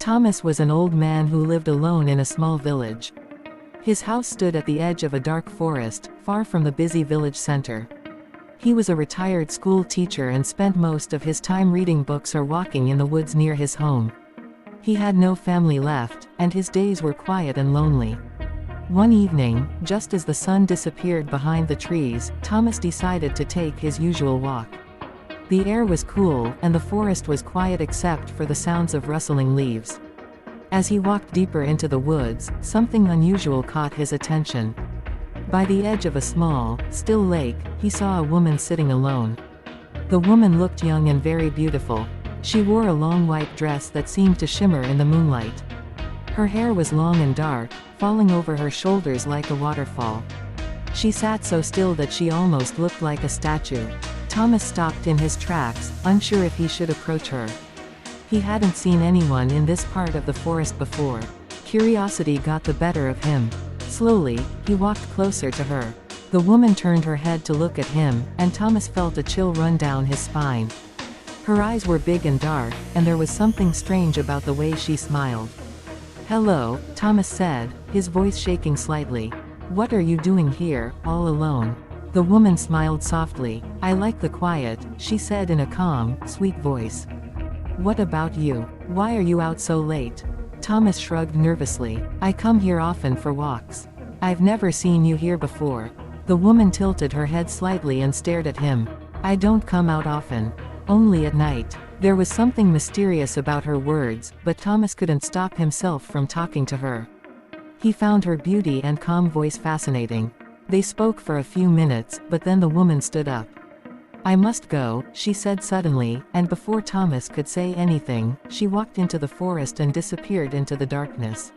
Thomas was an old man who lived alone in a small village. His house stood at the edge of a dark forest, far from the busy village center. He was a retired school teacher and spent most of his time reading books or walking in the woods near his home. He had no family left, and his days were quiet and lonely. One evening, just as the sun disappeared behind the trees, Thomas decided to take his usual walk. The air was cool, and the forest was quiet except for the sounds of rustling leaves. As he walked deeper into the woods, something unusual caught his attention. By the edge of a small, still lake, he saw a woman sitting alone. The woman looked young and very beautiful. She wore a long white dress that seemed to shimmer in the moonlight. Her hair was long and dark, falling over her shoulders like a waterfall. She sat so still that she almost looked like a statue. Thomas stopped in his tracks, unsure if he should approach her. He hadn't seen anyone in this part of the forest before. Curiosity got the better of him. Slowly, he walked closer to her. The woman turned her head to look at him, and Thomas felt a chill run down his spine. Her eyes were big and dark, and there was something strange about the way she smiled. "Hello," Thomas said, his voice shaking slightly. "What are you doing here, all alone?" The woman smiled softly. "I like the quiet," she said in a calm, sweet voice. "What about you? Why are you out so late?" Thomas shrugged nervously. "I come here often for walks. I've never seen you here before." The woman tilted her head slightly and stared at him. "I don't come out often. Only at night." There was something mysterious about her words, but Thomas couldn't stop himself from talking to her. He found her beauty and calm voice fascinating. They spoke for a few minutes, but then the woman stood up. "I must go," she said suddenly, and before Thomas could say anything, she walked into the forest and disappeared into the darkness.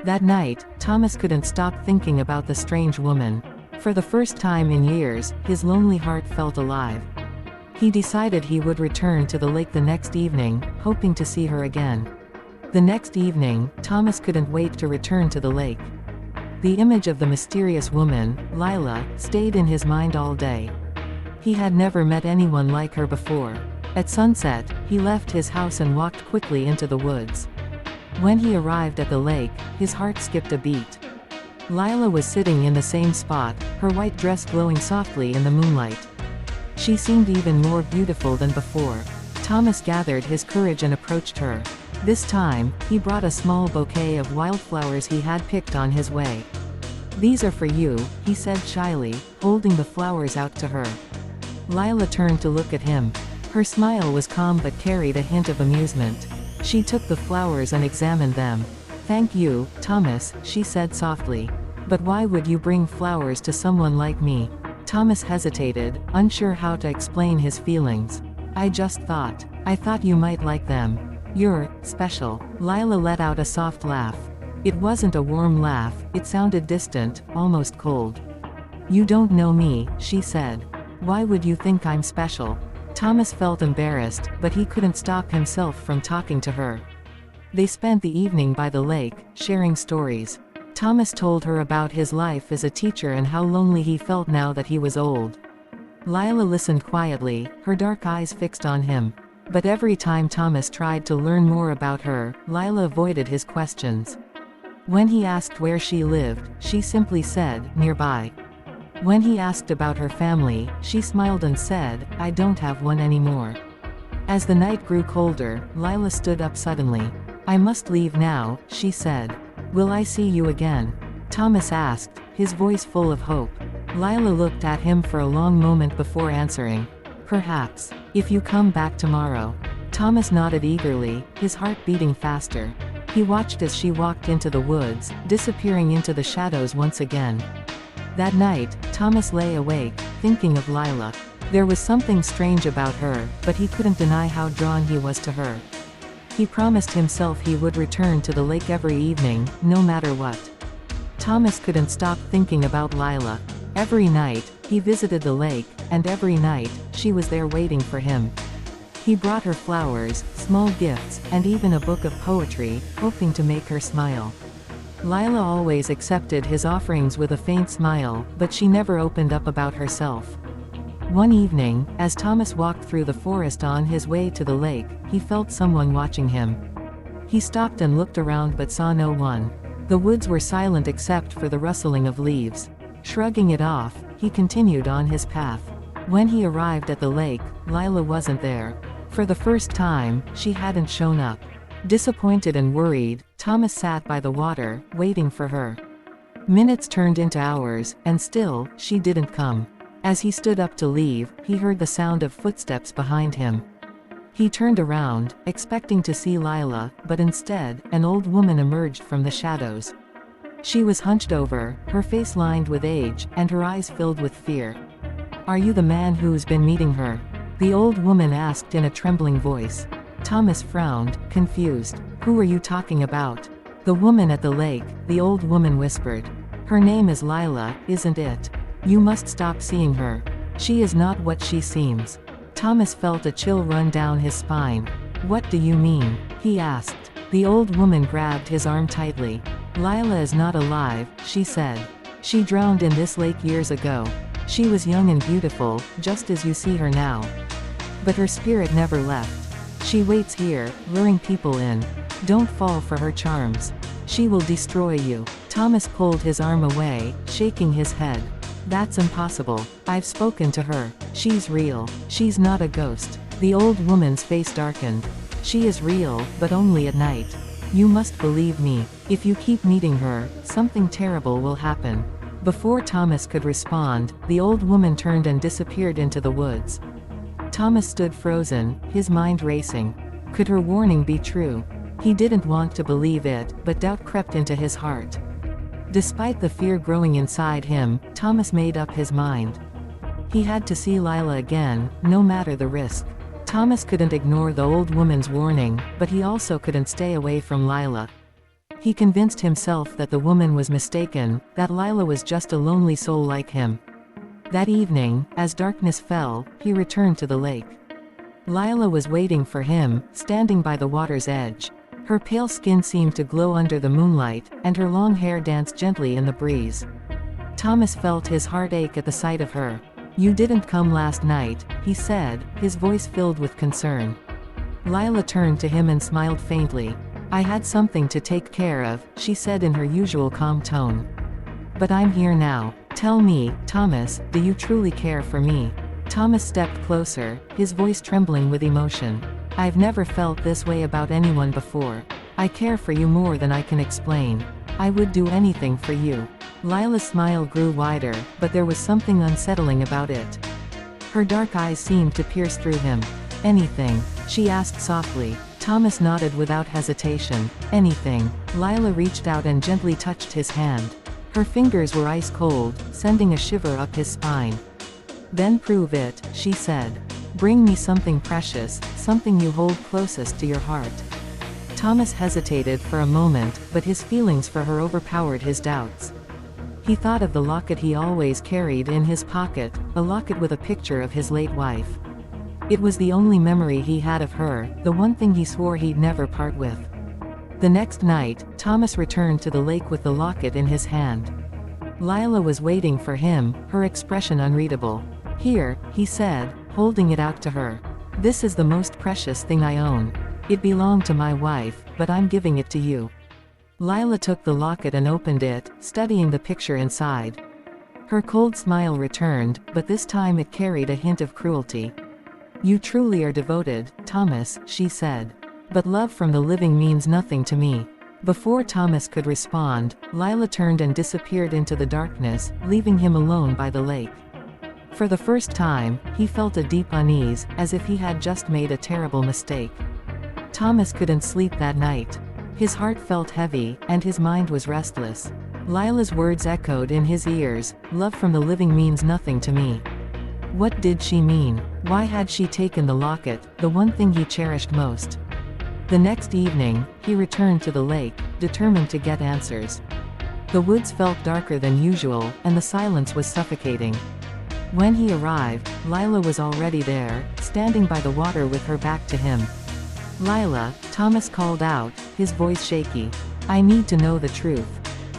That night, Thomas couldn't stop thinking about the strange woman. For the first time in years, his lonely heart felt alive. He decided he would return to the lake the next evening, hoping to see her again. The next evening, Thomas couldn't wait to return to the lake. The image of the mysterious woman, Lila, stayed in his mind all day. He had never met anyone like her before. At sunset, he left his house and walked quickly into the woods. When he arrived at the lake, his heart skipped a beat. Lila was sitting in the same spot, her white dress glowing softly in the moonlight. She seemed even more beautiful than before. Thomas gathered his courage and approached her. This time, he brought a small bouquet of wildflowers he had picked on his way. "These are for you," he said shyly, holding the flowers out to her. Lila turned to look at him. Her smile was calm but carried a hint of amusement. She took the flowers and examined them. "Thank you, Thomas," she said softly. "But why would you bring flowers to someone like me?" Thomas hesitated, unsure how to explain his feelings. I thought you might like them. You're special." Lila let out a soft laugh. It wasn't a warm laugh, it sounded distant, almost cold. "You don't know me," she said. "Why would you think I'm special?" Thomas felt embarrassed, but he couldn't stop himself from talking to her. They spent the evening by the lake, sharing stories. Thomas told her about his life as a teacher and how lonely he felt now that he was old. Lila listened quietly, her dark eyes fixed on him. But every time Thomas tried to learn more about her, Lila avoided his questions. When he asked where she lived, she simply said, "Nearby." When he asked about her family, she smiled and said, "I don't have one anymore." As the night grew colder, Lila stood up suddenly. "I must leave now," she said. "Will I see you again?" Thomas asked, his voice full of hope. Lila looked at him for a long moment before answering. "Perhaps. If you come back tomorrow." Thomas nodded eagerly, his heart beating faster. He watched as she walked into the woods, disappearing into the shadows once again. That night, Thomas lay awake, thinking of Lila. There was something strange about her, but he couldn't deny how drawn he was to her. He promised himself he would return to the lake every evening, no matter what. Thomas couldn't stop thinking about Lila. Every night, he visited the lake, and every night, she was there waiting for him. He brought her flowers, small gifts, and even a book of poetry, hoping to make her smile. Lila always accepted his offerings with a faint smile, but she never opened up about herself. One evening, as Thomas walked through the forest on his way to the lake, he felt someone watching him. He stopped and looked around but saw no one. The woods were silent except for the rustling of leaves. Shrugging it off, he continued on his path. When he arrived at the lake, Lila wasn't there. For the first time, she hadn't shown up. Disappointed and worried, Thomas sat by the water, waiting for her. Minutes turned into hours, and still, she didn't come. As he stood up to leave, he heard the sound of footsteps behind him. He turned around, expecting to see Lila, but instead, an old woman emerged from the shadows. She was hunched over, her face lined with age, and her eyes filled with fear. "Are you the man who's been meeting her?" the old woman asked in a trembling voice. Thomas frowned, confused. "Who are you talking about?" "The woman at the lake," the old woman whispered. "Her name is Lila, isn't it? You must stop seeing her. She is not what she seems." Thomas felt a chill run down his spine. "What do you mean?" he asked. The old woman grabbed his arm tightly. "Lila is not alive," she said. "She drowned in this lake years ago. She was young and beautiful, just as you see her now. But her spirit never left. She waits here, luring people in. Don't fall for her charms. She will destroy you." Thomas pulled his arm away, shaking his head. "That's impossible. I've spoken to her. She's real. She's not a ghost." The old woman's face darkened. "She is real, but only at night. You must believe me. If you keep meeting her, something terrible will happen." Before Thomas could respond, the old woman turned and disappeared into the woods. Thomas stood frozen, his mind racing. Could her warning be true? He didn't want to believe it, but doubt crept into his heart. Despite the fear growing inside him, Thomas made up his mind. He had to see Lila again, no matter the risk. Thomas couldn't ignore the old woman's warning, but he also couldn't stay away from Lila. He convinced himself that the woman was mistaken, that Lila was just a lonely soul like him. That evening, as darkness fell, he returned to the lake. Lila was waiting for him, standing by the water's edge. Her pale skin seemed to glow under the moonlight, and her long hair danced gently in the breeze. Thomas felt his heart ache at the sight of her. "You didn't come last night," he said, his voice filled with concern. Lila turned to him and smiled faintly. "I had something to take care of," she said in her usual calm tone. "But I'm here now. Tell me, Thomas, do you truly care for me?" Thomas stepped closer, his voice trembling with emotion. "I've never felt this way about anyone before. I care for you more than I can explain. I would do anything for you." Lila's smile grew wider, but there was something unsettling about it. Her dark eyes seemed to pierce through him. "Anything?" she asked softly. Thomas nodded without hesitation. "Anything." Lila reached out and gently touched his hand. Her fingers were ice cold, sending a shiver up his spine. "Then prove it," she said. "Bring me something precious, something you hold closest to your heart." Thomas hesitated for a moment, but his feelings for her overpowered his doubts. He thought of the locket he always carried in his pocket, a locket with a picture of his late wife. It was the only memory he had of her, the one thing he swore he'd never part with. The next night, Thomas returned to the lake with the locket in his hand. Lila was waiting for him, her expression unreadable. "Here," he said, holding it out to her. "This is the most precious thing I own. It belonged to my wife, but I'm giving it to you." Lila took the locket and opened it, studying the picture inside. Her cold smile returned, but this time it carried a hint of cruelty. "You truly are devoted, Thomas," she said. "But love from the living means nothing to me." Before Thomas could respond, Lila turned and disappeared into the darkness, leaving him alone by the lake. For the first time, he felt a deep unease, as if he had just made a terrible mistake. Thomas couldn't sleep that night. His heart felt heavy, and his mind was restless. Lila's words echoed in his ears, "Love from the living means nothing to me." What did she mean? Why had she taken the locket, the one thing he cherished most? The next evening, he returned to the lake, determined to get answers. The woods felt darker than usual, and the silence was suffocating. When he arrived, Lila was already there, standing by the water with her back to him. "Lila," Thomas called out, his voice shaky. "I need to know the truth.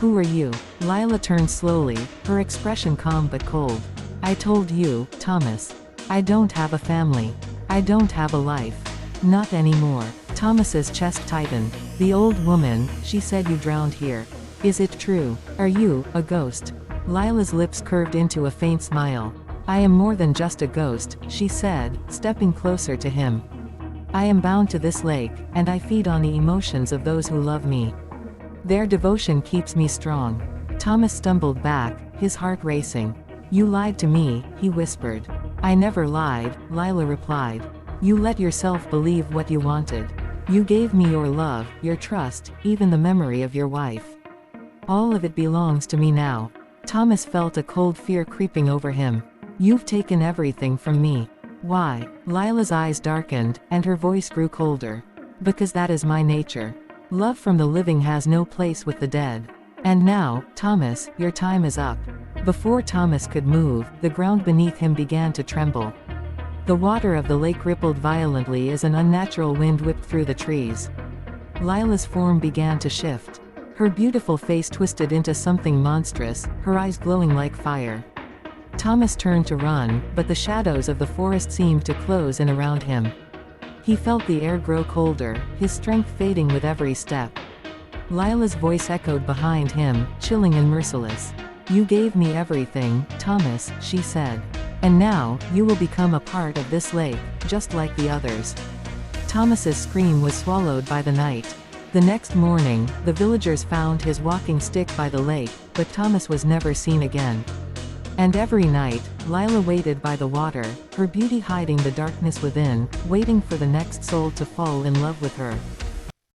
Who are you?" Lila turned slowly, her expression calm but cold. "I told you, Thomas. I don't have a family. I don't have a life. Not anymore." Thomas's chest tightened. The old woman, she said you drowned here. Is it true? Are you a ghost? Lila's lips curved into a faint smile. I am more than just a ghost, she said, stepping closer to him. I am bound to this lake, and I feed on the emotions of those who love me. Their devotion keeps me strong. Thomas stumbled back, his heart racing. You lied to me, he whispered. I never lied, Lila replied. You let yourself believe what you wanted. You gave me your love, your trust, even the memory of your wife. All of it belongs to me now. Thomas felt a cold fear creeping over him. You've taken everything from me. Why? Lila's eyes darkened, and her voice grew colder. Because that is my nature. Love from the living has no place with the dead. And now, Thomas, your time is up. Before Thomas could move, the ground beneath him began to tremble. The water of the lake rippled violently as an unnatural wind whipped through the trees. Lila's form began to shift. Her beautiful face twisted into something monstrous, her eyes glowing like fire. Thomas turned to run, but the shadows of the forest seemed to close in around him. He felt the air grow colder, his strength fading with every step. Lila's voice echoed behind him, chilling and merciless. You gave me everything, Thomas, she said. And now, you will become a part of this lake, just like the others. Thomas's scream was swallowed by the night. The next morning, the villagers found his walking stick by the lake, but Thomas was never seen again. And every night, Lila waited by the water, her beauty hiding the darkness within, waiting for the next soul to fall in love with her.